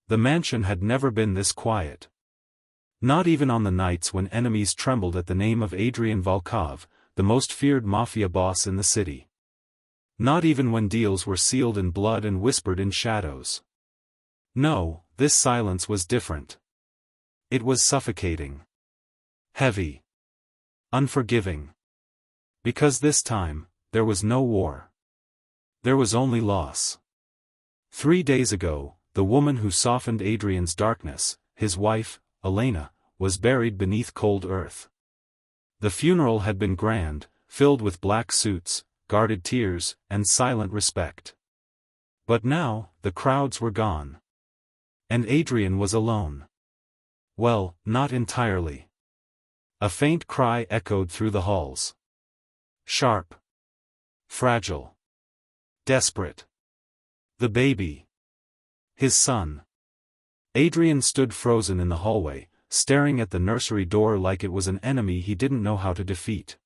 The mansion had never been this quiet. Not even on the nights when enemies trembled at the name of Adrian Volkov, the most feared Mafia boss in the city. Not even when deals were sealed in blood and whispered in shadows. No, this silence was different. It was suffocating. Heavy. Unforgiving. Because this time, there was no war. There was only loss. 3 days ago, the woman who softened Adrian's darkness, his wife, Elena, was buried beneath cold earth. The funeral had been grand, filled with black suits, guarded tears, and silent respect. But now, the crowds were gone. And Adrian was alone. Well, not entirely. A faint cry echoed through the halls. Sharp. Fragile. Desperate. The baby. His son. Adrian stood frozen in the hallway, staring at the nursery door like it was an enemy he didn't know how to defeat.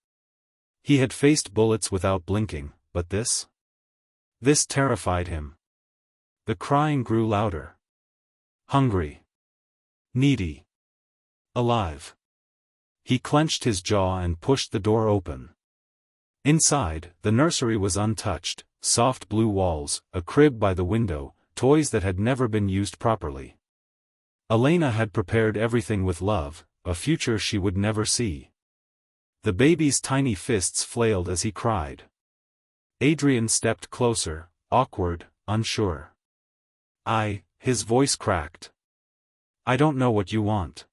He had faced bullets without blinking, but this? This terrified him. The crying grew louder. Hungry. Needy. Alive. He clenched his jaw and pushed the door open. Inside, the nursery was untouched, soft blue walls, a crib by the window, toys that had never been used properly. Elena had prepared everything with love, a future she would never see. The baby's tiny fists flailed as he cried. Adrian stepped closer, awkward, unsure. His voice cracked. I don't know what you want.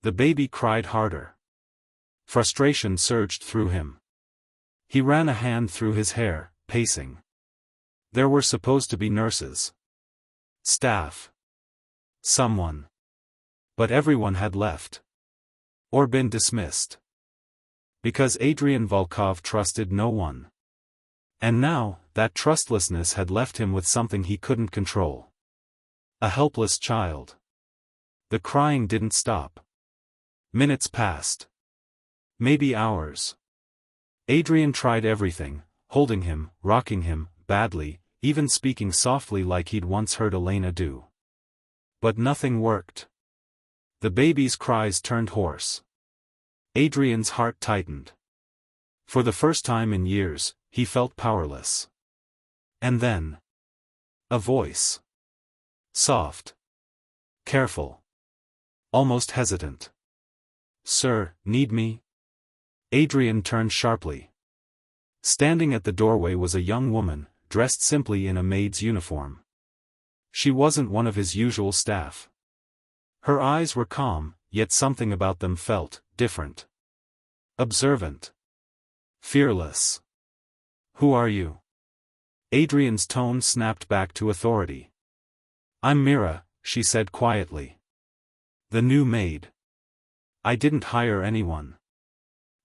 The baby cried harder. Frustration surged through him. He ran a hand through his hair, pacing. There were supposed to be nurses. Staff. Someone. But everyone had left. Or been dismissed. Because Adrian Volkov trusted no one. And now, that trustlessness had left him with something he couldn't control. A helpless child. The crying didn't stop. Minutes passed. Maybe hours. Adrian tried everything, holding him, rocking him, badly, even speaking softly like he'd once heard Elena do. But nothing worked. The baby's cries turned hoarse. Adrian's heart tightened. For the first time in years, he felt powerless. And then. A voice. Soft. Careful. Almost hesitant. Sir, need me? Adrian turned sharply. Standing at the doorway was a young woman, dressed simply in a maid's uniform. She wasn't one of his usual staff. Her eyes were calm, yet something about them felt different. Observant. Fearless. Who are you? Adrian's tone snapped back to authority. I'm Mira, she said quietly. The new maid. I didn't hire anyone.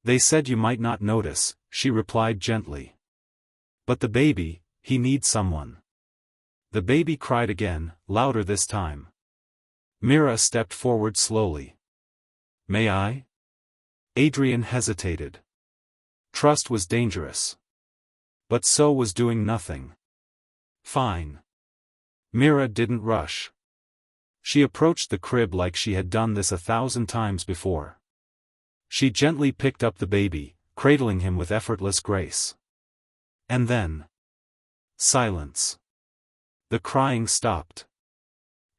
They said you might not notice, she replied gently. But the baby, he needs someone. The baby cried again, louder this time. Mira stepped forward slowly. May I? Adrian hesitated. Trust was dangerous. But so was doing nothing. Fine. Mira didn't rush. She approached the crib like she had done this 1,000 times before. She gently picked up the baby, cradling him with effortless grace. And then. Silence. The crying stopped.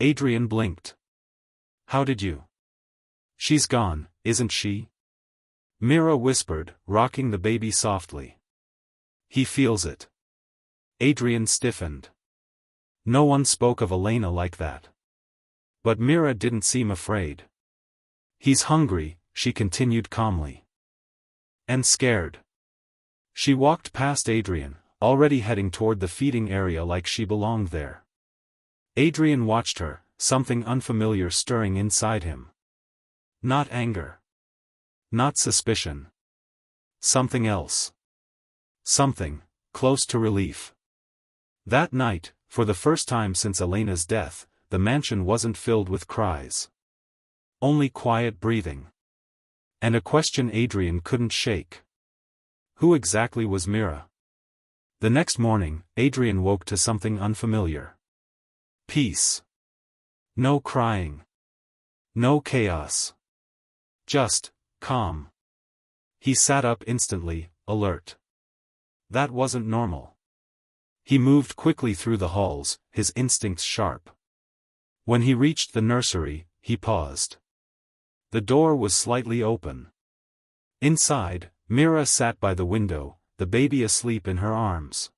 Adrian blinked. How did you? She's gone, isn't she? Mira whispered, rocking the baby softly. He feels it. Adrian stiffened. No one spoke of Elena like that. But Mira didn't seem afraid. He's hungry, she continued calmly. And scared. She walked past Adrian, already heading toward the feeding area like she belonged there. Adrian watched her, something unfamiliar stirring inside him. Not anger. Not suspicion. Something else. Something, close to relief. That night, for the first time since Elena's death, the mansion wasn't filled with cries. Only quiet breathing. And a question Adrian couldn't shake. Who exactly was Mira? The next morning, Adrian woke to something unfamiliar. Peace. No crying. No chaos. Just calm. He sat up instantly, alert. That wasn't normal. He moved quickly through the halls, his instincts sharp. When he reached the nursery, he paused. The door was slightly open. Inside, Mira sat by the window, the baby asleep in her arms.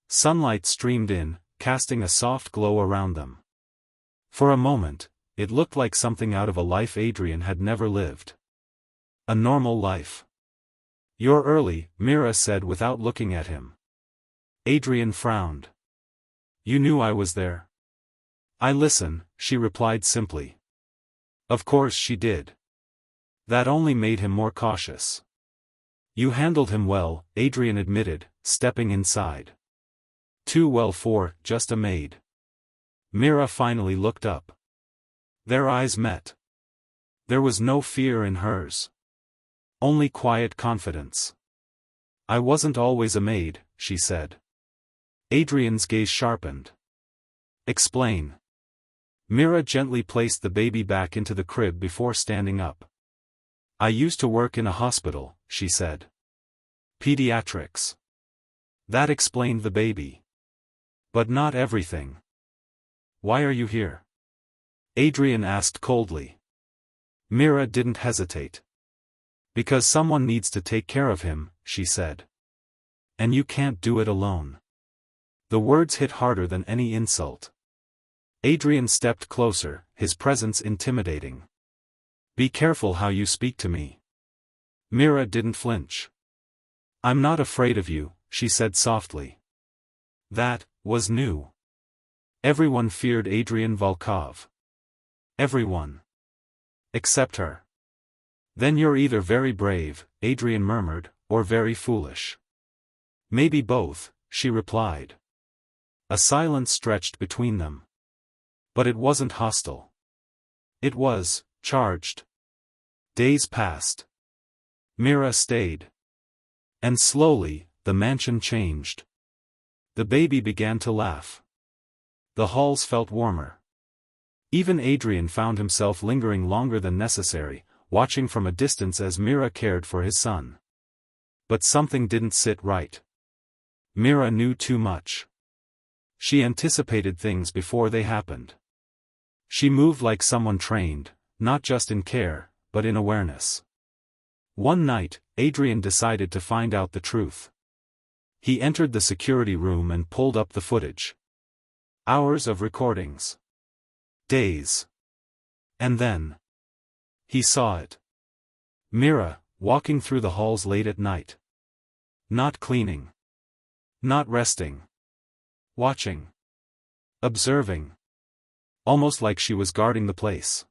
Sunlight streamed in, casting a soft glow around them. For a moment, it looked like something out of a life Adrian had never lived. A normal life. "You're early," Mira said without looking at him. Adrian frowned. "You knew I was there?" "I listen," she replied simply. Of course she did. That only made him more cautious. "You handled him well," Adrian admitted, stepping inside. "Too well for just a maid." Mira finally looked up. Their eyes met. There was no fear in hers. Only quiet confidence. "I wasn't always a maid," she said. Adrian's gaze sharpened. "Explain." Mira gently placed the baby back into the crib before standing up. "I used to work in a hospital," she said. "Pediatrics." That explained the baby. But not everything. "Why are you here?" Adrian asked coldly. Mira didn't hesitate. "Because someone needs to take care of him," she said. "And you can't do it alone." The words hit harder than any insult. Adrian stepped closer, his presence intimidating. "Be careful how you speak to me." Mira didn't flinch. "I'm not afraid of you," she said softly. That was new. Everyone feared Adrian Volkov. Everyone. Except her. "Then you're either very brave," Adrian murmured, "or very foolish." "Maybe both," she replied. A silence stretched between them. But it wasn't hostile. It was charged. Days passed. Mira stayed. And slowly, the mansion changed. The baby began to laugh. The halls felt warmer. Even Adrian found himself lingering longer than necessary, watching from a distance as Mira cared for his son. But something didn't sit right. Mira knew too much. She anticipated things before they happened. She moved like someone trained, not just in care, but in awareness. One night, Adrian decided to find out the truth. He entered the security room and pulled up the footage. Hours of recordings. Days. And then he saw it. Mira, walking through the halls late at night. Not cleaning. Not resting. Watching. Observing. Almost like she was guarding the place.